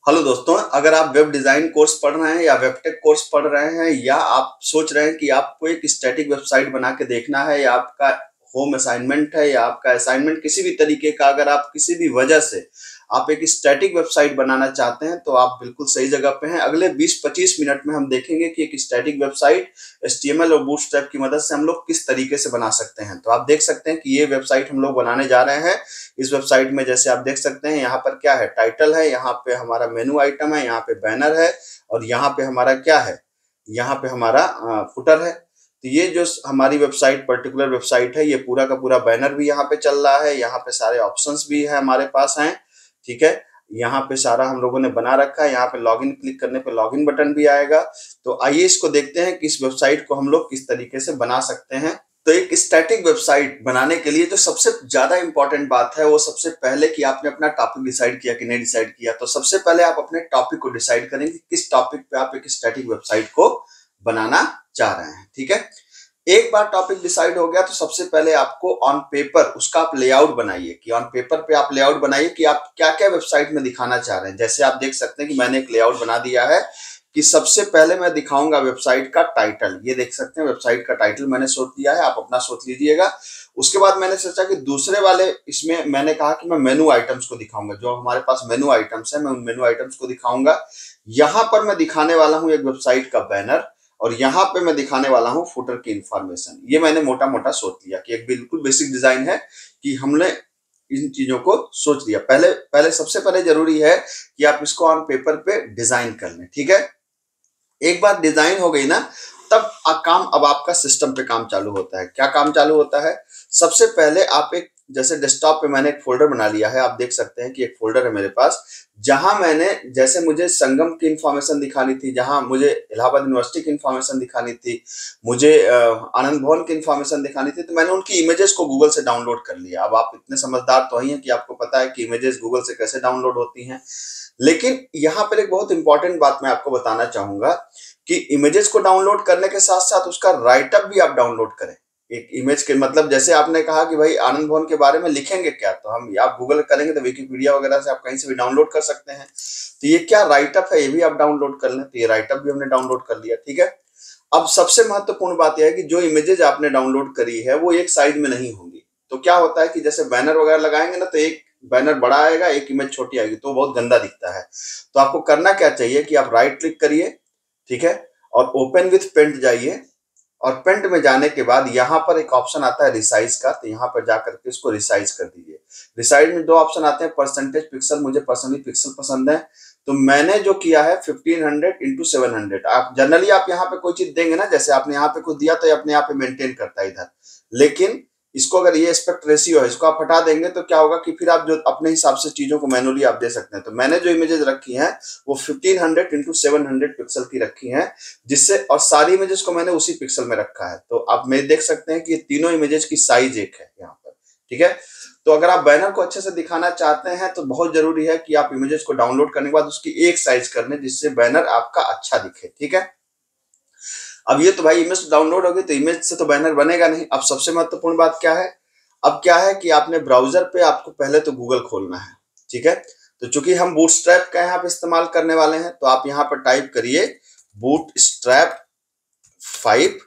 Hello दोस्तों, अगर आप वेब डिजाइन कोर्स पढ़ रहे हैं या वेबटेक कोर्स पढ़ रहे हैं या आप सोच रहे हैं कि आपको एक स्टैटिक वेबसाइट बना के देखना है या आपका होम असाइनमेंट है या आपका असाइनमेंट किसी भी तरीके का, अगर आप किसी भी वजह से आप एक स्टैटिक वेबसाइट बनाना चाहते हैं तो आप बिल्कुल सही जगह पे हैं। अगले 20-25 मिनट में हम देखेंगे कि एक स्टैटिक वेबसाइट HTML और बूटस्ट्रैप की मदद से हम लोग किस तरीके से बना सकते हैं। तो आप देख सकते हैं कि ये वेबसाइट हम लोग बनाने जा रहे हैं। इस वेबसाइट में जैसे आप देख सकते हैं, यहाँ पर क्या है, टाइटल है, यहाँ पे हमारा मेनू आइटम है, यहाँ पे बैनर है और यहाँ पे हमारा क्या है, यहाँ पे हमारा फुटर है। तो ये जो हमारी वेबसाइट पर्टिकुलर वेबसाइट है, ये पूरा का पूरा बैनर भी यहाँ पे चल रहा है, यहाँ पे सारे ऑप्शंस भी है हमारे पास हैं। ठीक है, यहाँ पे सारा हम लोगों ने बना रखा है। यहाँ पे लॉगिन क्लिक करने पे लॉगिन बटन भी आएगा। तो आइए इसको देखते हैं कि इस वेबसाइट को हम लोग किस तरीके से बना सकते हैं। तो एक स्टैटिक वेबसाइट बनाने के लिए जो सबसे ज्यादा इंपॉर्टेंट बात है वो सबसे पहले कि आपने अपना टॉपिक डिसाइड किया कि नहीं डिसाइड किया। तो सबसे पहले आप अपने टॉपिक को डिसाइड करेंगे किस टॉपिक पे आप एक स्टैटिक वेबसाइट को बनाना चाह रहे हैं। ठीक है, एक बार टॉपिक डिसाइड हो गया तो सबसे पहले आपको ऑन पेपर उसका आप लेआउट बनाइए कि ऑन पेपर पे आप लेआउट बनाइए कि आप क्या क्या वेबसाइट में दिखाना चाह रहे हैं। जैसे आप देख सकते हैं कि मैंने एक लेआउट बना दिया है कि सबसे पहले मैं दिखाऊंगा वेबसाइट का टाइटल। ये देख सकते हैं वेबसाइट का टाइटल मैंने सोच लिया है, आप अपना सोच लीजिएगा। उसके बाद मैंने सोचा कि दूसरे वाले इसमें मैंने कहा कि मैं मेनू आइटम्स को दिखाऊंगा। जो हमारे पास मेनू आइटम्स है मैं उन मेनू आइटम्स को दिखाऊंगा। यहाँ पर मैं दिखाने वाला हूँ एक वेबसाइट का बैनर और यहाँ पे मैं दिखाने वाला हूँ फुटर की इंफॉर्मेशन। ये मैंने मोटा मोटा सोच लिया कि एक बिल्कुल बेसिक डिजाइन है कि हमने इन चीजों को सोच लिया। पहले पहले सबसे पहले जरूरी है कि आप इसको ऑन पेपर पे डिजाइन कर लें। ठीक है, एक बार डिजाइन हो गई ना, तब काम अब आपका सिस्टम पे काम चालू होता है। क्या काम चालू होता है? सबसे पहले आप एक जैसे डेस्कटॉप पे मैंने एक फोल्डर बना लिया है। आप देख सकते हैं कि एक फोल्डर है मेरे पास जहां मैंने जैसे मुझे संगम की इंफॉर्मेशन दिखानी थी, जहां मुझे इलाहाबाद यूनिवर्सिटी की इंफॉर्मेशन दिखानी थी, मुझे आनंद भवन की इंफॉर्मेशन दिखानी थी, तो मैंने उनकी इमेजेस को गूगल से डाउनलोड कर लिया। अब आप इतने समझदार तो ही हैं कि आपको पता है कि इमेजेस गूगल से कैसे डाउनलोड होती हैं। लेकिन यहाँ पर एक बहुत इंपॉर्टेंट बात मैं आपको बताना चाहूंगा कि इमेजेस को डाउनलोड करने के साथ साथ उसका राइटअप भी आप डाउनलोड करें। एक इमेज के मतलब जैसे आपने कहा कि भाई आनंद भवन के बारे में लिखेंगे क्या, तो हम आप गूगल करेंगे तो विकिपीडिया वगैरह से आप कहीं से भी डाउनलोड कर सकते हैं। तो ये क्या राइटअप है, ये भी आप डाउनलोड कर लें। तो ये राइटअप भी हमने डाउनलोड कर लिया। ठीक है, अब सबसे महत्वपूर्ण बात यह है कि जो इमेजेस आपने डाउनलोड करी है वो एक साइज में नहीं होंगी। तो क्या होता है कि जैसे बैनर वगैरह लगाएंगे ना, तो एक बैनर बड़ा आएगा, एक इमेज छोटी आएगी, तो बहुत गंदा दिखता है। तो आपको करना क्या चाहिए कि आप राइट क्लिक करिए, ठीक है, और ओपन विथ पेंट जाइए और पेंट में जाने के बाद यहाँ पर एक ऑप्शन आता है रिसाइज का। तो यहाँ पर जाकर के इसको रिसाइज कर दीजिए। रिसाइज में दो ऑप्शन आते हैं, परसेंटेज पिक्सल। मुझे पर्सनली पिक्सल पसंद है, तो मैंने जो किया है 1500 × 700। आप जनरली आप यहाँ पे कोई चीज देंगे ना, जैसे आपने यहाँ पे कुछ दिया तो ये अपने आप पे मेंटेन करता है इधर। लेकिन इसको अगर ये एस्पेक्ट रेशियो है, इसको आप हटा देंगे तो क्या होगा कि फिर आप जो अपने हिसाब से चीजों को मैनुअली आप दे सकते हैं। तो मैंने जो इमेजेस रखी हैं वो 1500 × 700 पिक्सल की रखी हैं, जिससे और सारी इमेजेस को मैंने उसी पिक्सल में रखा है। तो आप मैं देख सकते हैं कि ये तीनों इमेजेस की साइज एक है यहाँ पर। ठीक है, तो अगर आप बैनर को अच्छे से दिखाना चाहते हैं तो बहुत जरूरी है कि आप इमेजेस को डाउनलोड करने के बाद उसकी एक साइज कर लें जिससे बैनर आपका अच्छा दिखे। ठीक है, अब ये तो भाई इमेज डाउनलोड होगी तो इमेज से तो बैनर बनेगा नहीं। अब सबसे महत्वपूर्ण बात क्या है, अब क्या है कि आपने ब्राउजर पे आपको पहले तो गूगल खोलना है। ठीक है, तो चूंकि हम बूटस्ट्रैप का यहाँ पे इस्तेमाल करने वाले हैं तो आप यहाँ पर टाइप करिए बूटस्ट्रैप 5।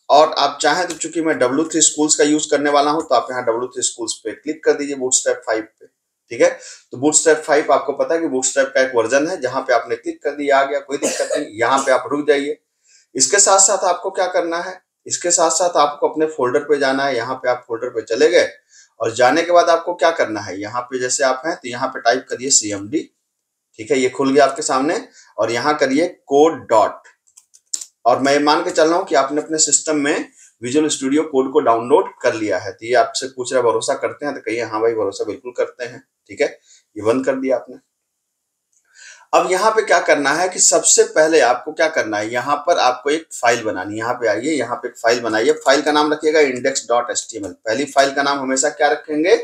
और आप चाहें तो चूंकि मैं W3 स्कूल्स का यूज करने वाला हूं तो आप यहाँ W3 स्कूल्स पे क्लिक कर दीजिए बूटस्ट्रैप 5 पे। ठीक है, तो बूटस्ट्रैप 5 आपको पता है कि बूटस्ट्रैप का एक वर्जन है, जहां पे आपने क्लिक कर दिया आ गया, कोई दिक्कत नहीं। यहाँ पे आप रुक जाइए। इसके साथ साथ आपको क्या करना है, इसके साथ साथ आपको अपने फोल्डर पे जाना है। यहाँ पे आप फोल्डर पे चले गए और जाने के बाद आपको क्या करना है, यहाँ पे जैसे आप हैं तो यहाँ पे टाइप करिए CMD। ठीक है, ये खुल गया आपके सामने और यहाँ करिए कोड डॉट। और मैं मान के चल रहा हूँ कि आपने अपने सिस्टम में विजुअल स्टूडियो कोड को डाउनलोड कर लिया है। तो ये आपसे पूछ रहा भरोसा करते हैं, तो कहिए हाँ भाई भरोसा बिल्कुल करते हैं। ठीक है, ये बंद कर दिया आपने। अब यहाँ पे क्या करना है कि सबसे पहले आपको क्या करना है, यहाँ पर आपको एक फाइल बनानी है। यहाँ पे आइए, यहाँ पे एक फाइल बनाइए। फाइल का नाम रखिएगा index.html। पहली फाइल का नाम हमेशा क्या रखेंगे,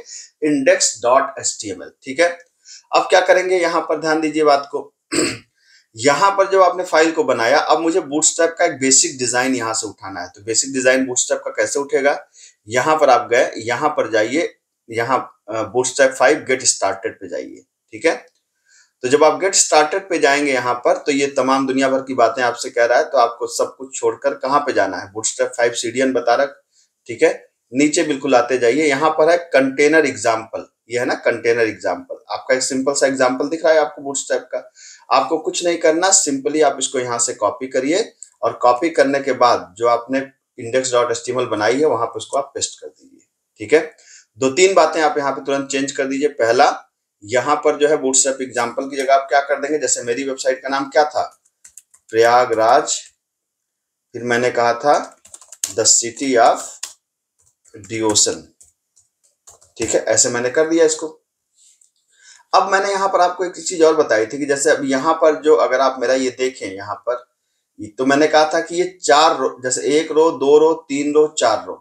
index.html। ठीक है, अब क्या करेंगे, यहाँ पर ध्यान दीजिए बात को। यहाँ पर जब आपने फाइल को बनाया, अब मुझे बूटस्ट्रैप का एक बेसिक डिजाइन यहाँ से उठाना है। तो बेसिक डिजाइन बूटस्ट्रैप का कैसे उठेगा, यहाँ पर आप गए, यहाँ पर जाइए, यहाँ बूटस्ट्रैप 5 गेट स्टार्टेड पे जाइए। ठीक है, तो जब आप गेट स्टार्टेड पे जाएंगे यहाँ पर, तो ये तमाम दुनिया भर की बातें आपसे कह रहा है, तो आपको सब कुछ छोड़कर कहाँ पे जाना है, बूटस्ट्रैप 5 सीडीएन बता रहा, ठीक है। नीचे बिल्कुल आते जाइए, यहाँ पर है कंटेनर एग्जाम्पल, ये है ना कंटेनर एग्जाम्पल, आपका एक सिंपल सा एग्जाम्पल दिख रहा है आपको बूटस्ट्रैप का। आपको कुछ नहीं करना, सिंपली आप इसको यहाँ से कॉपी करिए, और कॉपी करने के बाद जो आपने index.html बनाई है वहां पे उसको आप पेस्ट कर दीजिए, ठीक है। दो तीन बातें आप यहाँ पे तुरंत चेंज कर दीजिए। पहला, यहाँ पर जो है बूटस्ट्रैप एग्जाम्पल की जगह आप क्या कर देंगे, जैसे मेरी वेबसाइट का नाम क्या था, प्रयागराज, फिर मैंने कहा था द सिटी ऑफ डिवोशन, ठीक है, ऐसे मैंने कर दिया इसको। अब मैंने यहाँ पर आपको एक चीज और बताई थी कि जैसे अब यहाँ पर जो अगर आप मेरा ये देखें यहाँ पर, तो मैंने कहा था कि ये 4 रो, जैसे 1 रो 2 रो 3 रो 4 रो,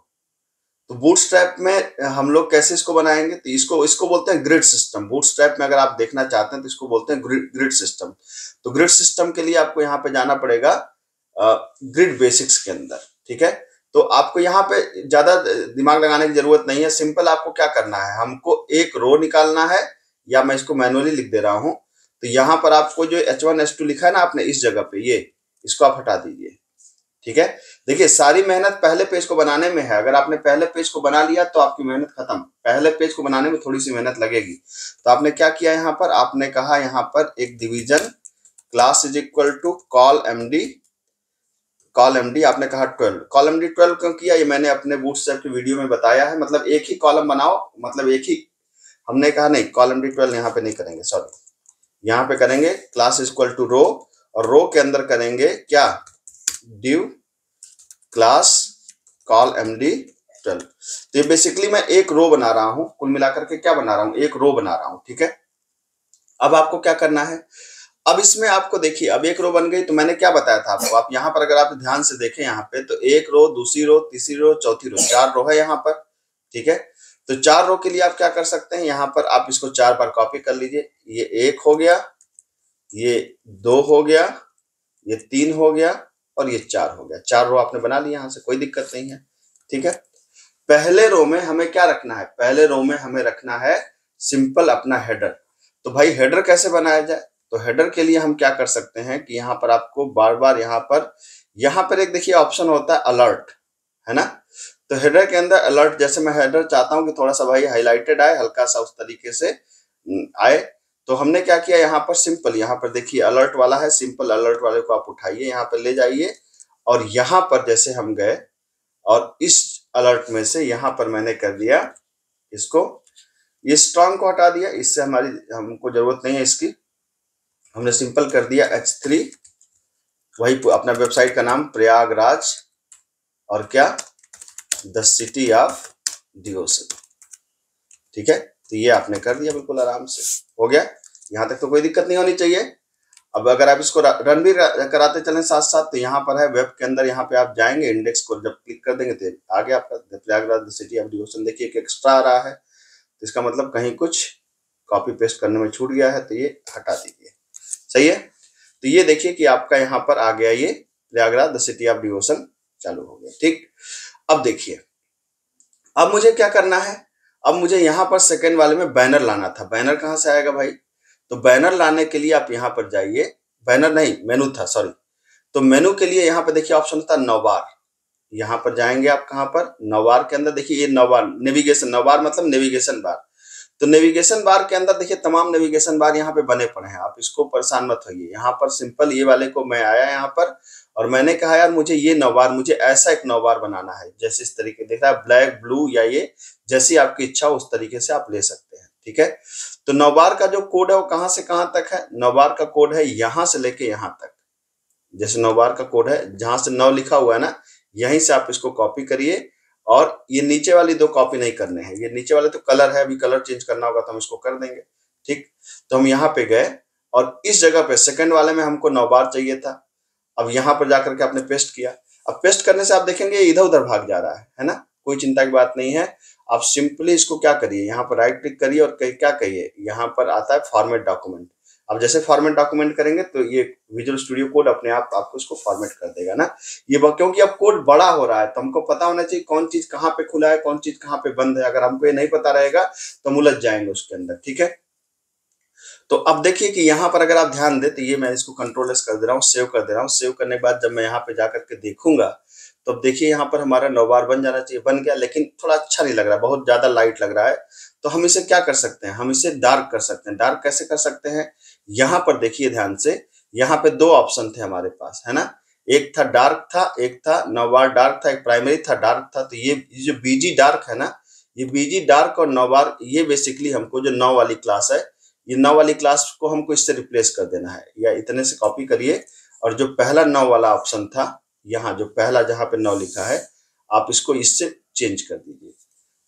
तो बूटस्ट्रैप में हम लोग कैसे इसको बनाएंगे, तो इसको इसको बोलते हैं ग्रिड सिस्टम। बूटस्ट्रैप में अगर आप देखना चाहते हैं तो इसको बोलते हैं ग्रिड सिस्टम। तो ग्रिड सिस्टम के लिए आपको यहाँ पे जाना पड़ेगा ग्रिड बेसिक्स के अंदर, ठीक है। तो आपको यहाँ पे ज्यादा दिमाग लगाने की जरूरत नहीं है, सिंपल आपको क्या करना है, हमको एक रो निकालना है, या मैं इसको मैनुअली लिख दे रहा हूं। तो यहाँ पर आपको जो H1 H2 लिखा है ना आपने इस जगह पे, ये इसको आप हटा दीजिए, ठीक है। देखिए सारी मेहनत पहले पेज को बनाने में है, अगर आपने पहले पेज को बना लिया तो आपकी मेहनत खत्म। पहले पेज को बनाने में थोड़ी सी मेहनत लगेगी। तो आपने क्या किया, यहाँ पर आपने कहा यहाँ पर एक division class is equal to call MD आपने कहा 12। कॉल एमडी 12 क्यों किया, ये मैंने अपने बूटस्ट्रैप की वीडियो में बताया है। मतलब एक ही कॉलम बनाओ, मतलब एक ही, हमने कहा नहीं कॉल एमडी 12 यहाँ पे नहीं करेंगे, सॉरी, यहाँ पे करेंगे क्लास इज इक्वल टू रो, और रो के अंदर करेंगे क्या, div क्लास कॉल एमडी 12। तो ये बेसिकली मैं एक रो बना रहा हूं, कुल मिलाकर के क्या बना रहा हूं, एक रो बना रहा हूं, ठीक है। अब आपको क्या करना है, अब इसमें आपको देखिए अब एक रो बन गई, तो मैंने क्या बताया था आपको, आप यहाँ पर अगर आप ध्यान से देखें यहाँ पे, तो एक रो, दूसरी रो, तीसरी रो, चौथी रो, 4 रो है यहाँ पर, ठीक है। तो 4 रो के लिए आप क्या कर सकते हैं, यहाँ पर आप इसको 4 बार कॉपी कर लीजिए, ये 1 हो गया, ये 2 हो गया, ये 3 हो गया, और ये 4 हो गया। 4 रो आपने बना लिया, यहाँ से कोई दिक्कत नहीं है, ठीक है। पहले रो में हमें क्या रखना है, पहले रो में हमें रखना है सिंपल अपना हेडर। तो भाई हेडर कैसे बनाया जाए, तो हेडर के लिए हम क्या कर सकते हैं कि यहाँ पर आपको बार बार यहाँ पर एक देखिए ऑप्शन होता है अलर्ट, है ना। तो हेडर के अंदर अलर्ट, जैसे मैं हेडर चाहता हूं कि थोड़ा सा भाई हाईलाइटेड आए, हल्का सा उस तरीके से आए, तो हमने क्या किया, यहाँ पर सिंपल, यहाँ पर देखिए अलर्ट वाला है, सिंपल अलर्ट वाले को आप उठाइए, यहाँ पर ले जाइए, और यहाँ पर जैसे हम गए और इस अलर्ट में से यहाँ पर मैंने कर दिया इसको, ये स्ट्रॉन्ग को हटा दिया, इससे हमको जरूरत नहीं है इसकी, हमने सिंपल कर दिया H3, वही अपना वेबसाइट का नाम प्रयागराज, और क्या, द सिटी ऑफ डिवोशन, ठीक है। तो ये आपने कर दिया, बिल्कुल आराम से हो गया, यहाँ तक तो कोई दिक्कत नहीं होनी चाहिए। अब अगर आप इसको रन भी कराते चलें साथ साथ, तो यहाँ पर है वेब के अंदर, यहाँ पे आप जाएंगे, इंडेक्स को जब क्लिक कर देंगे तो आगे आपका Prayagraj the city of devotion, देखिए एक एक्स्ट्रा आ रहा है, तो इसका मतलब कहीं कुछ कॉपी पेस्ट करने में छूट गया है, तो ये हटा दीजिए, सही है। तो ये देखिए कि आपका यहाँ पर आ गया ये Prayagraj the city of devotion चालू हो गया, ठीक। अब देखिए अब मुझे क्या करना है, अब मुझे यहाँ पर सेकंड वाले में बैनर लाना था। बैनर कहाँ से आएगा भाई, तो बैनर लाने के लिए आप यहाँ पर जाइए, बैनर नहीं मेनू था, सॉरी। तो मेनू के लिए यहाँ पे देखिए ऑप्शन था नवबार, यहाँ पर जाएंगे आप कहाँ पर, नवबार के अंदर देखिए ये नवबार नेविगेशन, नवबार मतलब नेविगेशन बार। तो नेविगेशन बार के अंदर देखिए तमाम नेविगेशन बार यहाँ पे बने पड़े हैं, आप इसको परेशान मत होइए। यहाँ पर सिंपल ये वाले को मैं आया यहाँ पर, और मैंने कहा यार मुझे ये नवबार, मुझे ऐसा एक नवबार बनाना है, जैसे इस तरीके देख रहा है ब्लैक ब्लू, या ये जैसी आपकी इच्छा उस तरीके से आप ले सकते हैं, ठीक है। तो नवबार का जो कोड है वो कहाँ से कहाँ तक है, नवबार का कोड है यहाँ से लेके यहाँ तक, जैसे नवबार का कोड है जहां से 9 लिखा हुआ है ना, यहीं से आप इसको कॉपी करिए, और ये नीचे वाली 2 कॉपी नहीं करने हैं, ये नीचे वाले तो कलर है, अभी कलर चेंज करना होगा तो हम इसको कर देंगे, ठीक। तो हम यहाँ पे गए, और इस जगह पे सेकंड वाले में हमको 9 बार चाहिए था, अब यहाँ पर जाकर के आपने पेस्ट किया। अब पेस्ट करने से आप देखेंगे इधर उधर भाग जा रहा है ना, कोई चिंता की बात नहीं है। आप सिंपली इसको क्या करिए, यहाँ पर राइट क्लिक करिए, और क्या कहिए, यहाँ पर आता है फॉर्मेट डॉक्यूमेंट। अब जैसे फॉर्मेट डॉक्यूमेंट करेंगे तो ये विजुअल स्टूडियो कोड अपने आप आपको इसको फॉर्मेट कर देगा ना। ये क्योंकि अब कोड बड़ा हो रहा है, तो हमको पता होना चाहिए कौन चीज कहाँ पे खुला है, कौन चीज कहाँ पे बंद है। अगर हमको ये नहीं पता रहेगा तो हम उलझ जाएंगे उसके अंदर, ठीक है। तो अब देखिए कि यहाँ पर अगर आप ध्यान दें तो ये मैं इसको कंट्रोल एस कर दे रहा हूँ, सेव कर दे रहा हूँ। सेव करने के बाद जब मैं यहाँ पे जाकर के देखूंगा तो अब देखिए यहाँ पर हमारा 9 बार बन जाना चाहिए, बन गया, लेकिन थोड़ा अच्छा नहीं लग रहा, बहुत ज्यादा लाइट लग रहा है। तो हम इसे क्या कर सकते हैं, हम इसे डार्क कर सकते हैं। डार्क कैसे कर सकते हैं, यहाँ पर देखिए ध्यान से, यहाँ पे दो ऑप्शन थे हमारे पास, है ना। एक था डार्क था, एक था 9 बार डार्क था, एक प्राइमरी था डार्क था। तो ये जो बीजी डार्क है ना, ये बीजी डार्क और 9 बार, ये बेसिकली हमको जो 9 वाली क्लास है, ये 9 वाली क्लास को हमको इससे रिप्लेस कर देना है। या इतने से कॉपी करिए और जो पहला 9 वाला ऑप्शन था, यहाँ जो पहला जहाँ पे 9 लिखा है, आप इसको इससे चेंज कर दीजिए।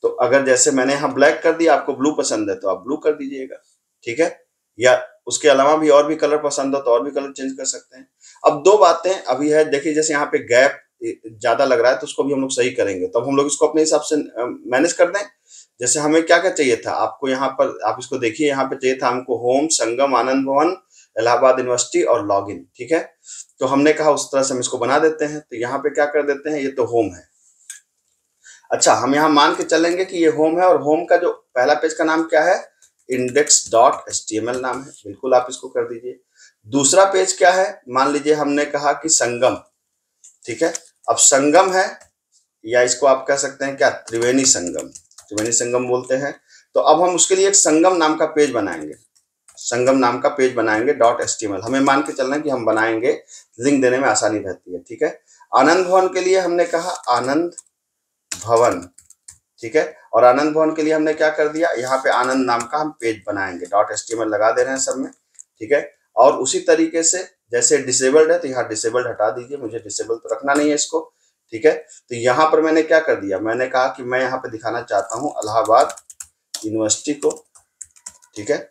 तो अगर जैसे मैंने यहाँ ब्लैक कर दिया, आपको ब्लू पसंद है तो आप ब्लू कर दीजिएगा, ठीक है। या उसके अलावा भी और भी कलर पसंद हो तो और भी कलर चेंज कर सकते हैं। अब दो बातें अभी है, देखिए जैसे यहाँ पे गैप ज्यादा लग रहा है तो उसको भी हम लोग सही करेंगे। तो अब हम लोग इसको अपने हिसाब से मैनेज कर दें। जैसे हमें क्या क्या चाहिए था, आपको यहाँ पर आप इसको देखिए, यहाँ पे चाहिए था हमको होम, संगम, आनंद भवन, इलाहाबाद यूनिवर्सिटी और लॉगिन, ठीक है। तो हमने कहा उस तरह से हम इसको बना देते हैं। तो यहाँ पे क्या कर देते हैं, ये तो होम है। अच्छा, हम यहाँ मान के चलेंगे कि ये होम है और होम का जो पहला पेज का नाम क्या है, index.html नाम है, बिल्कुल आप इसको कर दीजिए। दूसरा पेज क्या है, मान लीजिए हमने कहा कि संगम, ठीक है। अब संगम है, या इसको आप कह सकते हैं क्या, त्रिवेणी संगम, त्रिवेणी संगम बोलते हैं। तो अब हम उसके लिए एक संगम नाम का पेज बनाएंगे, संगम नाम का पेज बनाएंगे .html। हमें मान के चलना है कि हम बनाएंगे, लिंक देने में आसानी रहती है, ठीक है। आनंद भवन के लिए हमने कहा आनंद भवन, ठीक है। और आनंद भवन के लिए हमने क्या कर दिया, यहाँ पे आनंद नाम का हम पेज बनाएंगे, .html लगा दे रहे हैं सब में, ठीक है। और उसी तरीके से जैसे डिसेबल्ड है तो यहाँ डिसेबल्ड हटा दीजिए, मुझे डिसेबल तो रखना नहीं है इसको, ठीक है। तो यहाँ पर मैंने क्या कर दिया, मैंने कहा कि मैं यहाँ पे दिखाना चाहता हूँ इलाहाबाद यूनिवर्सिटी को, ठीक है।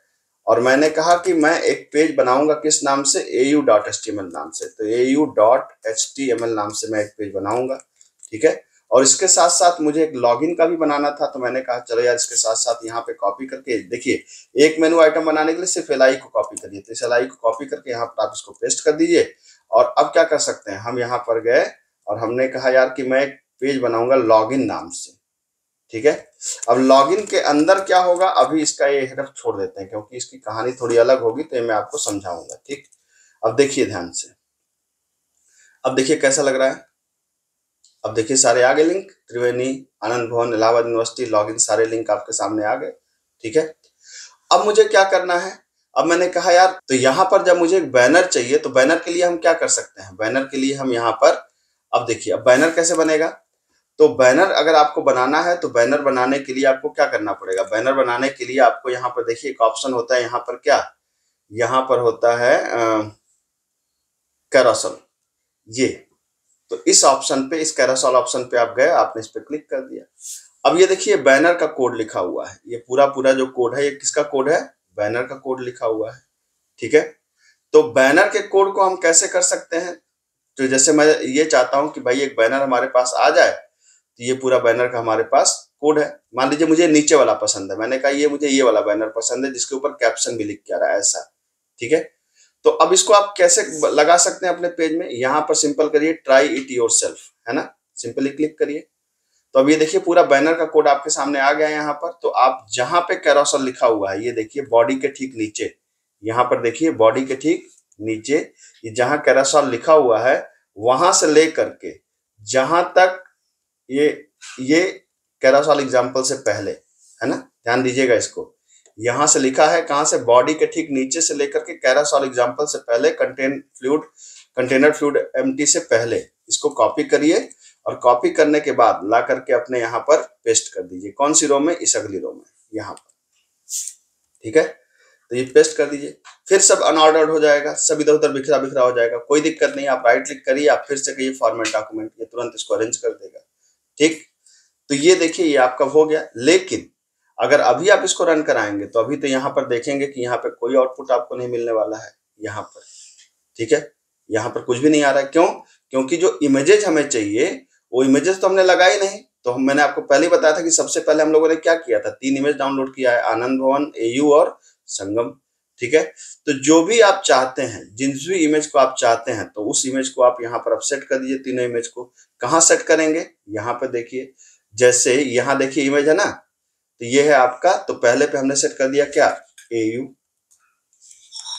और मैंने कहा कि मैं एक पेज बनाऊंगा किस नाम से, au.html नाम से। तो au.html नाम से मैं एक पेज बनाऊंगा, ठीक है। और इसके साथ साथ मुझे एक लॉगिन का भी बनाना था। तो मैंने कहा चलो यार, इसके साथ साथ यहाँ पे कॉपी करके देखिए, एक मेनू आइटम बनाने के लिए सिर्फ LI को कॉपी करिए। तो इस LI को कॉपी करके यहाँ पर आप इसको पेस्ट कर दीजिए। और अब क्या कर सकते हैं, हम यहाँ पर गए और हमने कहा यार कि मैं एक पेज बनाऊंगा लॉगिन नाम से, ठीक है। अब लॉगिन के अंदर क्या होगा, अभी इसका ये हेडर छोड़ देते हैं क्योंकि इसकी कहानी थोड़ी अलग होगी, तो ये मैं आपको समझाऊंगा, ठीक। अब देखिए ध्यान से, अब देखिए कैसा लग रहा है। अब देखिए सारे आ गए लिंक, त्रिवेणी, आनंद भवन, इलाहाबाद यूनिवर्सिटी, लॉगिन, सारे लिंक आपके सामने आ गए, ठीक है। अब मुझे क्या करना है, अब मैंने कहा यार, तो यहाँ पर जब मुझे एक बैनर चाहिए तो बैनर के लिए हम क्या कर सकते हैं, बैनर के लिए हम यहाँ पर, अब देखिए अब बैनर कैसे बनेगा। तो बैनर अगर आपको बनाना है तो बैनर बनाने के लिए आपको क्या करना पड़ेगा, बैनर बनाने के लिए आपको यहाँ पर देखिए एक ऑप्शन होता है, यहाँ पर क्या, यहाँ पर होता है कैरोसेल, ये। तो इस ऑप्शन पे, इस कैरोसेल ऑप्शन पे आप गए, आपने इस पे क्लिक कर दिया। अब ये देखिए बैनर का कोड लिखा हुआ है, ये पूरा पूरा जो कोड है ये किसका कोड है, बैनर का कोड लिखा हुआ है, ठीक है। तो बैनर के कोड को हम कैसे कर सकते हैं, तो जैसे मैं ये चाहता हूं कि भाई एक बैनर हमारे पास आ जाए, तो ये पूरा बैनर का हमारे पास कोड है। मान लीजिए मुझे नीचे वाला पसंद है, मैंने कहा ये मुझे ये वाला बैनर पसंद है जिसके ऊपर कैप्शन भी लिख के आ रहा है ऐसा, ठीक है। तो अब इसको आप कैसे लगा सकते हैं अपने पेज में, यहाँ पर सिंपल करिए ट्राई इट योरसेल्फ, है ना, सिंपली क्लिक करिए। तो अब ये देखिए पूरा बैनर का कोड आपके सामने आ गया है यहाँ पर। तो आप जहां पे कैरोसेल लिखा हुआ है, ये देखिए बॉडी के ठीक नीचे, यहाँ पर देखिए बॉडी के ठीक नीचे, ये जहां कैरोसेल लिखा हुआ है वहां से लेकर के जहां तक ये कैरोसेल एग्जाम्पल से पहले, है ना, ध्यान दीजिएगा इसको, यहां से लिखा है कहां से, बॉडी के ठीक नीचे से लेकर के कैरोसेल एग्जाम्पल से पहले, कंटेनर फ्लूइड एम्प्टी से पहले, इसको कॉपी करिए। और कॉपी करने के बाद ला करके अपने यहाँ पर पेस्ट कर दीजिए, कौन सी रो में, इस अगली रो में, यहाँ पर, ठीक है। तो ये पेस्ट कर दीजिए, फिर सब अनऑर्डर्ड हो जाएगा, सब इधर उधर बिखरा बिखरा हो जाएगा, कोई दिक्कत नहीं, आप राइट क्लिक करिए, आप फिर से कहिए फॉर्मेट डॉक्यूमेंट, ये तुरंत इसको अरेंज कर देगा, ठीक। तो ये देखिए ये आपका हो गया। लेकिन अगर अभी आप इसको रन कराएंगे तो अभी तो यहाँ पर देखेंगे कि यहाँ पर कोई आउटपुट आपको नहीं मिलने वाला है, यहाँ पर, ठीक है, यहाँ पर कुछ भी नहीं आ रहा है। क्यों, क्योंकि जो इमेजेस हमें चाहिए वो इमेजेस तो हमने लगाई नहीं। तो मैंने आपको पहले ही बताया था कि सबसे पहले हम लोगों ने क्या किया था, 3 इमेज डाउनलोड किया है, आनंद भवन, AU और संगम, ठीक है। तो जो भी आप चाहते हैं, जिस भी इमेज को आप चाहते हैं, तो उस इमेज को आप यहाँ पर अब सेट कर दीजिए। तीनों इमेज को कहाँ सेट करेंगे, यहाँ पर देखिए, जैसे यहाँ देखिए इमेज है ना, तो ये है आपका, तो पहले पे हमने सेट कर दिया क्या, AU,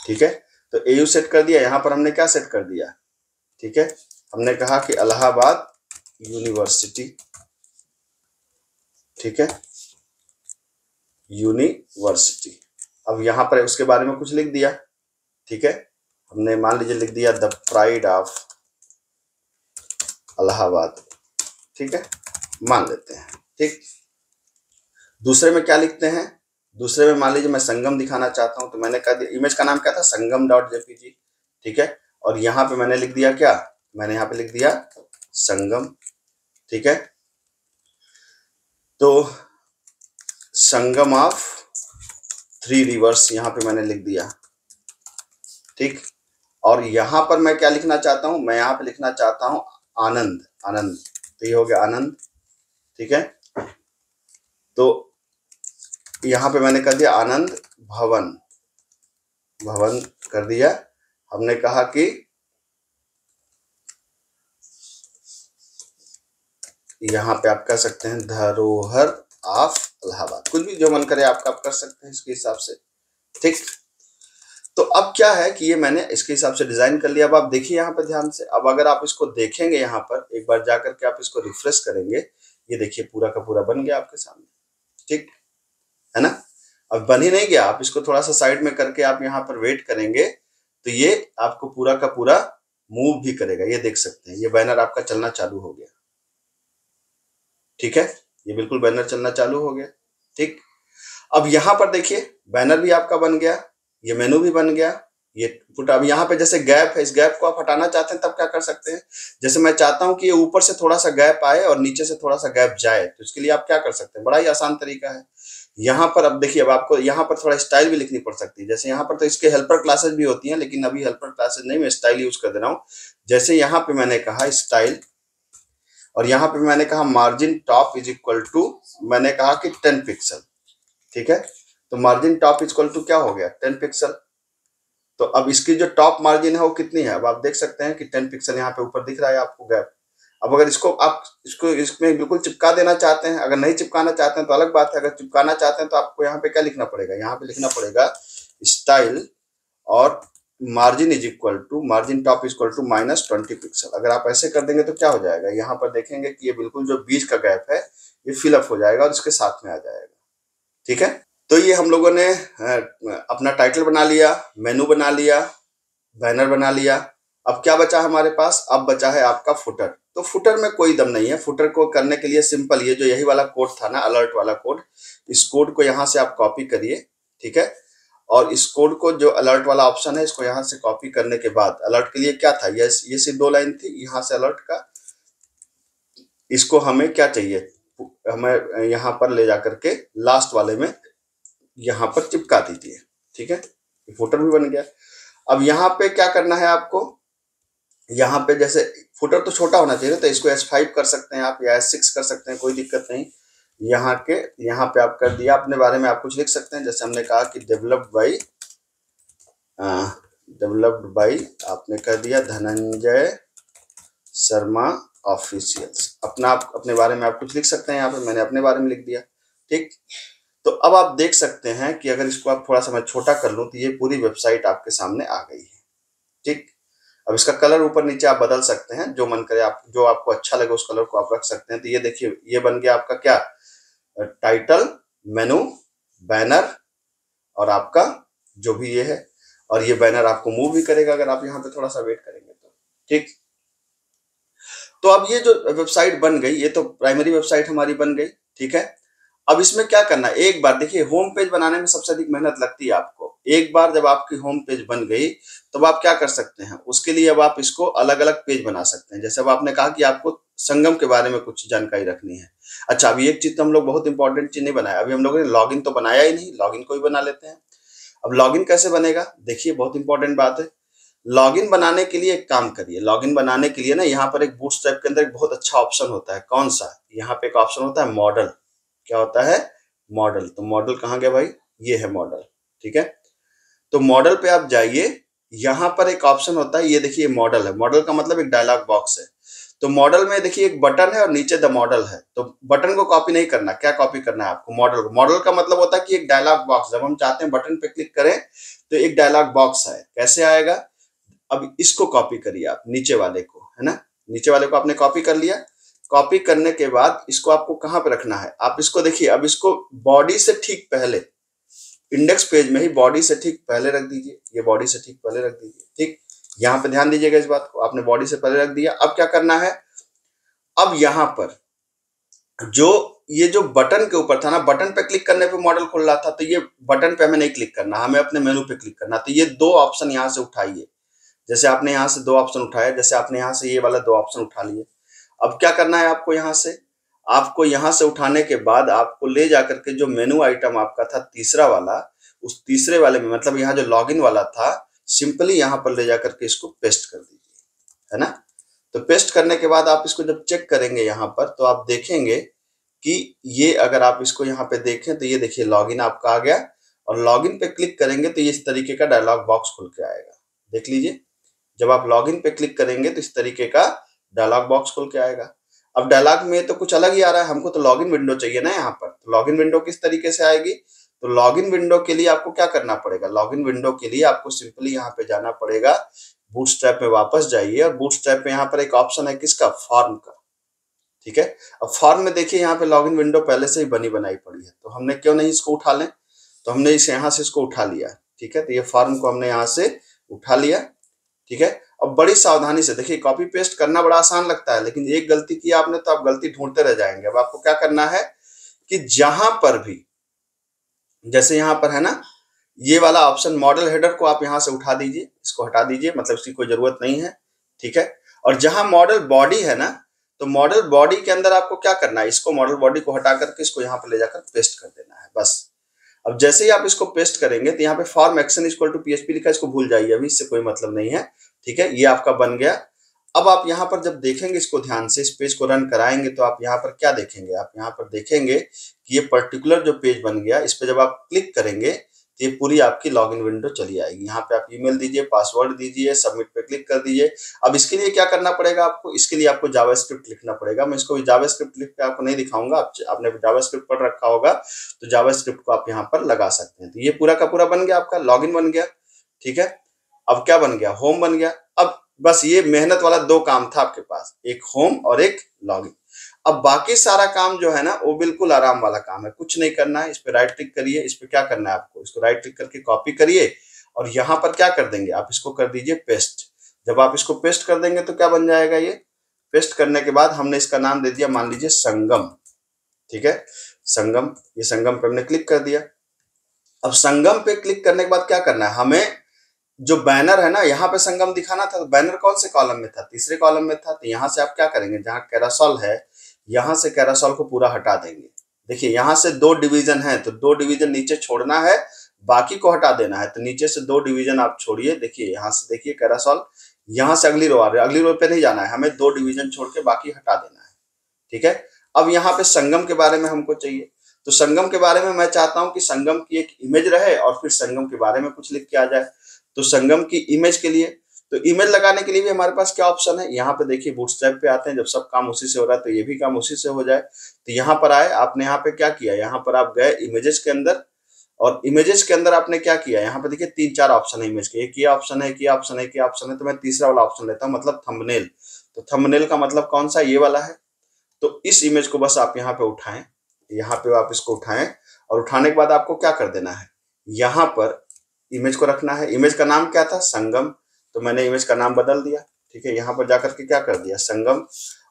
ठीक है। तो AU सेट कर दिया, यहाँ पर हमने क्या सेट कर दिया, ठीक है, हमने कहा कि इलाहाबाद यूनिवर्सिटी, ठीक है, यूनिवर्सिटी। अब यहाँ पर उसके बारे में कुछ लिख दिया, ठीक है, हमने मान लीजिए लिख दिया द प्राइड ऑफ इलाहाबाद, ठीक है, मान लेते हैं, ठीक। दूसरे में क्या लिखते हैं, दूसरे में मान लीजिए मैं संगम दिखाना चाहता हूं, तो मैंने कहा इमेज का नाम क्या था, संगम.jpg, ठीक है, और यहाँ पे मैंने लिख दिया क्या, मैंने यहाँ पे लिख दिया संगम, ठीक है। तो संगम ऑफ 3 रिवर्स यहाँ पे मैंने लिख दिया, ठीक। और यहाँ पर मैं क्या लिखना चाहता हूं, मैं यहाँ पे लिखना चाहता हूं आनंद, आनंद, तो ये हो गया आनंद, ठीक है। तो यहाँ पे मैंने कर दिया आनंद भवन, भवन कर दिया। हमने कहा कि यहाँ पे आप कह सकते हैं धरोहर ऑफ इलाहाबाद, कुछ भी जो मन करे आपका आप कर सकते हैं इसके हिसाब से, ठीक। तो अब क्या है कि ये मैंने इसके हिसाब से डिजाइन कर लिया। अब आप देखिए यहाँ पे ध्यान से, अब अगर आप इसको देखेंगे यहाँ पर एक बार जाकर के आप इसको रिफ्रेश करेंगे, ये देखिए पूरा का पूरा बन गया आपके सामने, ठीक है ना। अब बन ही नहीं गया, आप इसको थोड़ा सा साइड में करके आप यहाँ पर वेट करेंगे तो ये आपको पूरा का पूरा मूव भी करेगा, ये देख सकते हैं, ये बैनर आपका चलना चालू हो गया, ठीक है, ये बिल्कुल बैनर चलना चालू हो गया, ठीक। अब यहाँ पर देखिए बैनर भी आपका बन गया, ये मेनू भी बन गया, ये पुट। अब यहाँ पे जैसे गैप है, इस गैप को आप हटाना चाहते हैं तब क्या कर सकते हैं, जैसे मैं चाहता हूं कि ये ऊपर से थोड़ा सा गैप आए और नीचे से थोड़ा सा गैप जाए, तो इसके लिए आप क्या कर सकते हैं, बड़ा ही आसान तरीका है। यहाँ पर अब देखिए, अब आपको यहाँ पर थोड़ा स्टाइल भी लिखनी पड़ सकती है, जैसे यहाँ पर तो इसके हेल्पर क्लासेस भी होती हैं, लेकिन अभी हेल्पर क्लासेस नहीं, मैं स्टाइल यूज कर दे रहा हूँ। जैसे यहाँ पे मैंने कहा स्टाइल, और यहाँ पे मैंने कहा margin top is equal to, मैंने कहा कि 10 पिक्सल, ठीक है। तो margin top is equal to क्या हो गया, 10 पिक्सल। तो अब इसकी जो टॉप मार्जिन है वो कितनी है, अब आप देख सकते हैं कि 10 पिक्सल यहाँ पे ऊपर दिख रहा है आपको गैप। अब अगर इसको आप इसको इसमें बिल्कुल चिपका देना चाहते हैं, अगर नहीं चिपकाना चाहते हैं तो अलग बात है, अगर चिपकाना चाहते हैं तो आपको यहाँ पे क्या लिखना पड़ेगा, यहाँ पे लिखना पड़ेगा स्टाइल और margin is equal to, margin top is equal to -20 pixel. अगर आप ऐसे कर देंगे तो क्या हो जाएगा, यहाँ पर देखेंगे कि ये बिल्कुल जो बीच का गैप है ये फिलअप हो जाएगा और इसके साथ में आ जाएगा, ठीक है। तो ये हम लोगों ने अपना टाइटल बना लिया, मेनू बना लिया, बैनर बना लिया। अब क्या बचा हमारे पास, अब बचा है आपका फुटर। तो फुटर में कोई दम नहीं है, फुटर को करने के लिए सिंपल, ये जो यही वाला कोड था ना, अलर्ट वाला कोड, इस कोड को यहाँ से आप कॉपी करिए, ठीक है। और इस कोड को, जो अलर्ट वाला ऑप्शन है, इसको यहाँ से कॉपी करने के बाद, अलर्ट के लिए क्या था, ये सिर्फ 2 लाइन थी यहाँ से अलर्ट का, इसको हमें क्या चाहिए, हमें यहाँ पर ले जाकर के लास्ट वाले में यहाँ पर चिपका दीजिए, ठीक है। फुटर भी बन गया। अब यहाँ पे क्या करना है आपको, यहाँ पे जैसे फुटर तो छोटा होना चाहिए, तो इसको S5 कर सकते हैं आप, या S6 कर सकते हैं, कोई दिक्कत नहीं। यहाँ पे आप कर दिया, अपने बारे में आप कुछ लिख सकते हैं, जैसे हमने कहा कि डेवलप्ड बाई आपने कर दिया धनंजय शर्मा ऑफिशियल्स, अपने बारे में आप कुछ लिख सकते हैं, यहाँ पे मैंने अपने बारे में लिख दिया, ठीक। तो अब आप देख सकते हैं कि अगर इसको आप थोड़ा सा मैं छोटा कर लूं तो ये पूरी वेबसाइट आपके सामने आ गई है, ठीक। अब इसका कलर ऊपर नीचे आप बदल सकते हैं, जो मन करे आप, जो आपको अच्छा लगे उस कलर को आप रख सकते हैं। तो ये देखिए, ये बन गया आपका क्या, टाइटल, मेनू, बैनर और आपका जो भी ये है, और ये बैनर आपको मूव भी करेगा अगर आप यहाँ पे थोड़ा सा वेट करेंगे तो, ठीक। तो अब ये जो वेबसाइट बन गई, ये तो प्राइमरी वेबसाइट हमारी बन गई, ठीक है। अब इसमें क्या करना है, एक बार देखिए, होम पेज बनाने में सबसे अधिक मेहनत लगती है आपको। एक बार जब आपकी होम पेज बन गई तो आप क्या कर सकते हैं, उसके लिए अब आप इसको अलग अलग पेज बना सकते हैं। जैसे अब आपने कहा कि आपको संगम के बारे में कुछ जानकारी रखनी है। अच्छा, अभी एक चीज तो हम लोग बहुत इंपॉर्टेंट चीज नहीं बनाया, अभी हम लोगों ने लॉगिन तो बनाया ही नहीं, लॉगिन को भी बना लेते हैं। अब लॉगिन कैसे बनेगा, देखिए बहुत इंपॉर्टेंट बात है। लॉगिन बनाने के लिए एक काम करिए, लॉगिन बनाने के लिए ना, यहाँ पर एक बूटस्ट्रैप के अंदर एक बहुत अच्छा ऑप्शन होता है, कौन सा, यहाँ पे एक ऑप्शन होता है मॉडल। क्या होता है, मॉडल। तो मॉडल कहाँ गया भाई, ये है मॉडल, ठीक है। तो मॉडल पे आप जाइए, यहाँ पर एक ऑप्शन होता है, ये देखिए मॉडल है, मॉडल का मतलब एक डायलॉग बॉक्स है। तो मॉडल में देखिए एक बटन है और नीचे द मॉडल है। तो बटन को कॉपी नहीं करना, क्या कॉपी करना है आपको, मॉडल को। मॉडल का मतलब होता है कि एक डायलॉग बॉक्स, जब हम चाहते हैं बटन पे क्लिक करें तो एक डायलॉग बॉक्स है, कैसे आएगा? अब इसको कॉपी करिए आप, नीचे वाले को, है ना, नीचे वाले को आपने कॉपी कर लिया। कॉपी करने के बाद इसको आपको कहां पे रखना है? आप इसको देखिए, अब इसको बॉडी से ठीक पहले, इंडेक्स पेज में ही बॉडी से ठीक पहले रख दीजिए। ये बॉडी से ठीक पहले रख दीजिए, ठीक। यहाँ पे ध्यान दीजिएगा इस बात को, आपने बॉडी से पहले रख दिया। अब क्या करना है? अब यहाँ पर जो ये जो बटन के ऊपर था ना, बटन पे क्लिक करने पे मॉडल खुल रहा था, तो ये बटन पे हमें नहीं क्लिक करना, हमें अपने मेनू पे क्लिक करना। तो ये दो ऑप्शन यहाँ से उठाइए, जैसे आपने यहाँ से दो ऑप्शन उठाया, जैसे आपने यहाँ से ये वाला दो ऑप्शन उठा लिए। अब क्या करना है आपको? यहाँ से आपको यहाँ से उठाने के बाद आपको ले जाकर के जो मेनू आइटम आपका था तीसरा वाला, उस तीसरे वाले में, मतलब यहाँ जो लॉगिन वाला था, सिंपली यहाँ पर ले जाकर के इसको पेस्ट कर दीजिए, है ना। तो पेस्ट करने के बाद आप इसको जब चेक करेंगे यहाँ पर, तो आप देखेंगे कि ये, अगर आप इसको यहाँ पे देखें तो ये देखिए लॉगिन आपका आ गया, और लॉगिन पे क्लिक करेंगे तो ये इस तरीके का डायलॉग बॉक्स खुल के आएगा। देख लीजिए, जब आप लॉगिन पे क्लिक करेंगे तो इस तरीके का डायलॉग बॉक्स खुल के आएगा। अब डायलॉग में तो कुछ अलग ही आ रहा है, हमको तो लॉगिन विंडो चाहिए ना यहाँ पर। तो लॉगिन विंडो किस तरीके से आएगी? तो लॉगिन विंडो के लिए आपको क्या करना पड़ेगा? लॉगिन विंडो के लिए आपको सिंपली यहाँ पे जाना पड़ेगा, बूटस्ट्रैप में वापस जाइए, और बूटस्ट्रैप में यहाँ पर एक ऑप्शन है किसका? फॉर्म का, ठीक है। अब फॉर्म में देखिए यहाँ पे लॉगिन विंडो पहले से ही बनी बनाई पड़ी है, तो हमने क्यों नहीं इसको उठा लें? तो हमने इसे यहाँ से इसको उठा लिया, ठीक है। तो ये फॉर्म को हमने यहाँ से उठा लिया, ठीक है। अब बड़ी सावधानी से देखिए, कॉपी पेस्ट करना बड़ा आसान लगता है, लेकिन एक गलती की आपने तो आप गलती ढूंढते रह जाएंगे। अब आपको क्या करना है कि जहां पर भी, जैसे यहाँ पर है ना ये वाला ऑप्शन, मॉडल हेडर को आप यहाँ से उठा दीजिए, इसको हटा दीजिए, मतलब इसकी कोई जरूरत नहीं है, ठीक है। और जहां मॉडल बॉडी है ना, तो मॉडल बॉडी के अंदर आपको क्या करना है? इसको, मॉडल बॉडी को हटा करके इसको यहाँ पर ले जाकर पेस्ट कर देना है, बस। अब जैसे ही आप इसको पेस्ट करेंगे तो यहाँ पे form action equal to PHP लिखा है, इसको भूल जाइए, अभी इससे कोई मतलब नहीं है, ठीक है। ये आपका बन गया। अब आप यहाँ पर जब देखेंगे इसको ध्यान से, इस पेज को रन कराएंगे, तो आप यहाँ पर क्या देखेंगे? आप यहाँ पर देखेंगे कि ये पर्टिकुलर जो पेज बन गया, इस पे जब आप क्लिक करेंगे तो ये पूरी आपकी लॉगिन विंडो चली आएगी। यहाँ पे आप ईमेल दीजिए, पासवर्ड दीजिए, सबमिट पे क्लिक कर दीजिए। अब इसके लिए क्या करना पड़ेगा आपको? इसके लिए आपको जावास्क्रिप्ट लिखना पड़ेगा। मैं इसको जावास्क्रिप्ट लिख के आपको नहीं दिखाऊंगा, आपने जावास्क्रिप्ट पढ़ रखा होगा, तो जावास्क्रिप्ट को आप यहाँ पर लगा सकते हैं। तो ये पूरा का पूरा बन गया, आपका लॉगिन बन गया, ठीक है। अब क्या बन गया? होम बन गया। अब बस ये मेहनत वाला दो काम था आपके पास, एक होम और एक लॉगिन। अब बाकी सारा काम जो है ना, वो बिल्कुल आराम वाला काम है, कुछ नहीं करना है। इस पे राइट क्लिक करिए, इस पे क्या करना है आपको? इसको राइट क्लिक करके कॉपी करिए, और यहाँ पर क्या कर देंगे आप? इसको कर दीजिए पेस्ट। जब आप इसको पेस्ट कर देंगे तो क्या बन जाएगा? ये पेस्ट करने के बाद हमने इसका नाम दे दिया, मान लीजिए संगम, ठीक है, संगम। ये संगम पे हमने क्लिक कर दिया। अब संगम पे क्लिक करने के बाद क्या करना है हमें? जो बैनर है ना, यहाँ पे संगम दिखाना था, तो बैनर कौन से कॉलम में था? तीसरे कॉलम में था। तो यहाँ से आप क्या करेंगे? जहाँ कैरासोल है, यहाँ से कैरासोल को पूरा हटा देंगे। देखिए यहाँ से दो डिवीजन है, तो दो डिवीजन नीचे छोड़ना है, बाकी को हटा देना है। तो नीचे से दो डिवीजन आप छोड़िए। देखिए यहाँ से, देखिए कैरासोल, यहाँ से अगली रो आ रही है, अगली रो पे नहीं जाना है हमें, दो डिवीजन छोड़ के बाकी हटा देना है, ठीक है। अब यहाँ पे संगम के बारे में हमको चाहिए, तो संगम के बारे में मैं चाहता हूं कि संगम की एक इमेज रहे और फिर संगम के बारे में कुछ लिख के आ जाए। तो संगम की इमेज के लिए, तो इमेज लगाने के लिए भी हमारे पास क्या ऑप्शन है? यहाँ पे देखिए, बूटस्ट्रैप पे आते हैं, जब सब काम उसी से हो रहा है तो ये भी काम उसी से हो जाए। तो यहाँ पर आए, आपने यहाँ पे क्या किया? यहाँ पर आप गए इमेजेस के अंदर, और इमेजेस के अंदर आपने क्या किया? यहाँ पे देखिए 3-4 ऑप्शन है इमेज के, एक ये ऑप्शन है, एक ये ऑप्शन है, एक ये ऑप्शन है। तो मैं तीसरा वाला ऑप्शन लेता हूँ, मतलब थंबनेल। तो थंबनेल का मतलब कौन सा? ये वाला है। तो इस इमेज को बस आप यहाँ पे उठाएं, यहाँ पे आप इसको उठाएं, और उठाने के बाद आपको क्या कर देना है? यहाँ पर इमेज को रखना है। इमेज का नाम क्या था? संगम। तो मैंने इमेज का नाम बदल दिया, ठीक है। यहाँ पर जाकर के क्या कर दिया? संगम।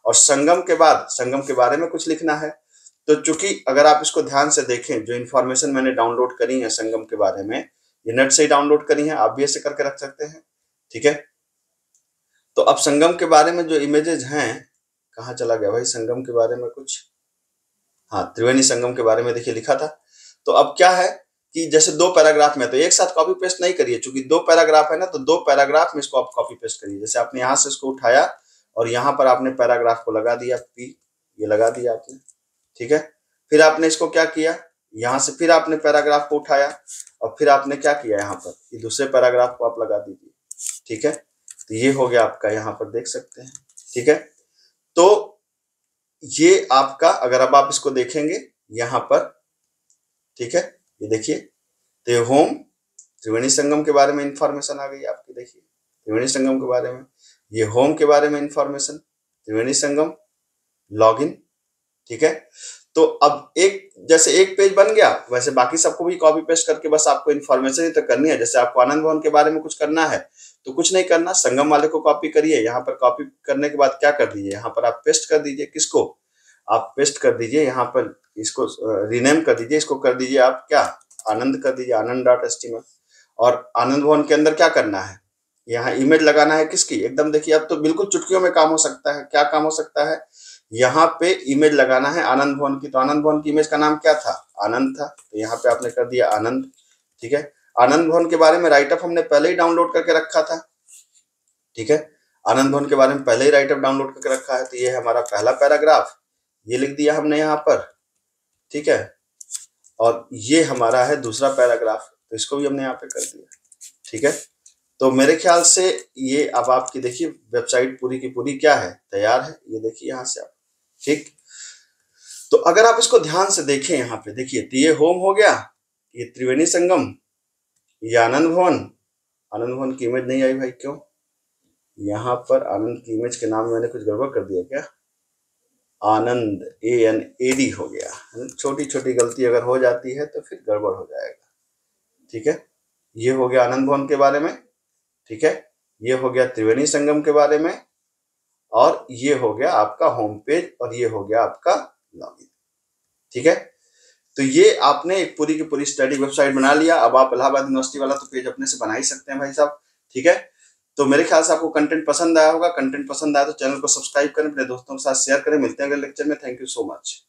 और संगम के बाद संगम के बारे में कुछ लिखना है। तो चूंकि अगर आप इसको ध्यान से देखें, जो इन्फॉर्मेशन मैंने डाउनलोड करी है संगम के बारे में, ये नेट से ही डाउनलोड करी है, आप भी ऐसे करके रख सकते हैं, ठीक है। तो अब संगम के बारे में जो इमेजेस हैं, कहाँ चला गया भाई संगम के बारे में कुछ? हाँ, त्रिवेणी संगम के बारे में देखिए लिखा था। तो अब क्या है कि जैसे दो पैराग्राफ में, तो एक साथ कॉपी पेस्ट नहीं करिए, क्योंकि दो पैराग्राफ है ना, तो दो पैराग्राफ में इसको आप कॉपी पेस्ट करिए। जैसे आपने यहाँ से इसको उठाया और यहाँ पर आपने पैराग्राफ को लगा दिया, पी, ये लगा दिया आपने, ठीक है। फिर आपने इसको क्या किया? यहाँ से फिर आपने पैराग्राफ को उठाया और फिर आपने क्या किया? यहाँ पर ये दूसरे पैराग्राफ को आप लगा दीजिए, ठीक है। तो ये हो गया आपका, यहाँ पर देख सकते हैं, ठीक है। तो ये आपका, अगर अब आप इसको देखेंगे यहाँ पर, ठीक है, ये देखिए, तो होम, त्रिवेणी संगम के बारे में इंफॉर्मेशन आ गई आपकी, देखिए त्रिवेणी संगम के बारे में, ये होम के बारे में इंफॉर्मेशन, त्रिवेणी संगम, लॉगिन। ठीक है, तो अब एक जैसे एक पेज बन गया, वैसे बाकी सबको भी कॉपी पेस्ट करके बस आपको इन्फॉर्मेशन ही तो करनी है। जैसे आपको आनंद भवन के बारे में कुछ करना है तो कुछ नहीं करना, संगम वाले को कॉपी करिए, यहाँ पर कॉपी करने के बाद क्या कर दीजिए, यहाँ पर आप पेस्ट कर दीजिए। किसको? आप पेस्ट कर दीजिए यहाँ पर, इसको रीनेम कर दीजिए, इसको कर दीजिए आप क्या, आनंद कर दीजिए, आनंद.html। और आनंद भवन के अंदर क्या करना है, यहाँ इमेज लगाना है किसकी, एकदम देखिए अब तो बिल्कुल चुटकियों में काम हो सकता है। क्या काम हो सकता है, यहाँ पे इमेज लगाना है आनंद भवन की। तो आनंद भवन की इमेज का नाम क्या था, आनंद था, तो यहाँ पे आपने कर दिया आनंद। ठीक है, आनंद भवन के बारे में राइटअप हमने पहले ही डाउनलोड करके रखा था। ठीक है, आनंद भवन के बारे में पहले ही राइटअप डाउनलोड करके रखा है, तो ये है हमारा पहला पैराग्राफ, ये लिख दिया हमने यहाँ पर। ठीक है, और ये हमारा है दूसरा पैराग्राफ, तो इसको भी हमने यहाँ पे कर दिया। ठीक है, तो मेरे ख्याल से ये अब आपकी देखिए वेबसाइट पूरी की पूरी क्या है, तैयार है। ये देखिए यहाँ से आप, ठीक, तो अगर आप इसको ध्यान से देखें यहाँ पे देखिए, तो ये होम हो गया, ये त्रिवेणी संगम, ये आनंद भवन। आनंद भवन की इमेज नहीं आई भाई, क्यों? यहाँ पर आनंद की इमेज के नाम में मैंने कुछ गड़बड़ कर दिया क्या? आनंद ANAD हो गया। छोटी छोटी गलती अगर हो जाती है तो फिर गड़बड़ हो जाएगा। ठीक है, ये हो गया आनंद भवन के बारे में। ठीक है, ये हो गया त्रिवेणी संगम के बारे में, और ये हो गया आपका होम पेज, और ये हो गया आपका लॉगिन। ठीक है, तो ये आपने एक पूरी की पूरी स्टैटिक वेबसाइट बना लिया। अब आप इलाहाबाद यूनिवर्सिटी वाला तो पेज अपने से बना ही सकते हैं भाई साहब। ठीक है, तो मेरे ख्याल से आपको कंटेंट पसंद आया होगा। कंटेंट पसंद आया तो चैनल को सब्सक्राइब करें, अपने दोस्तों के साथ शेयर करें। मिलते हैं अगले लेक्चर में। Thank you so much.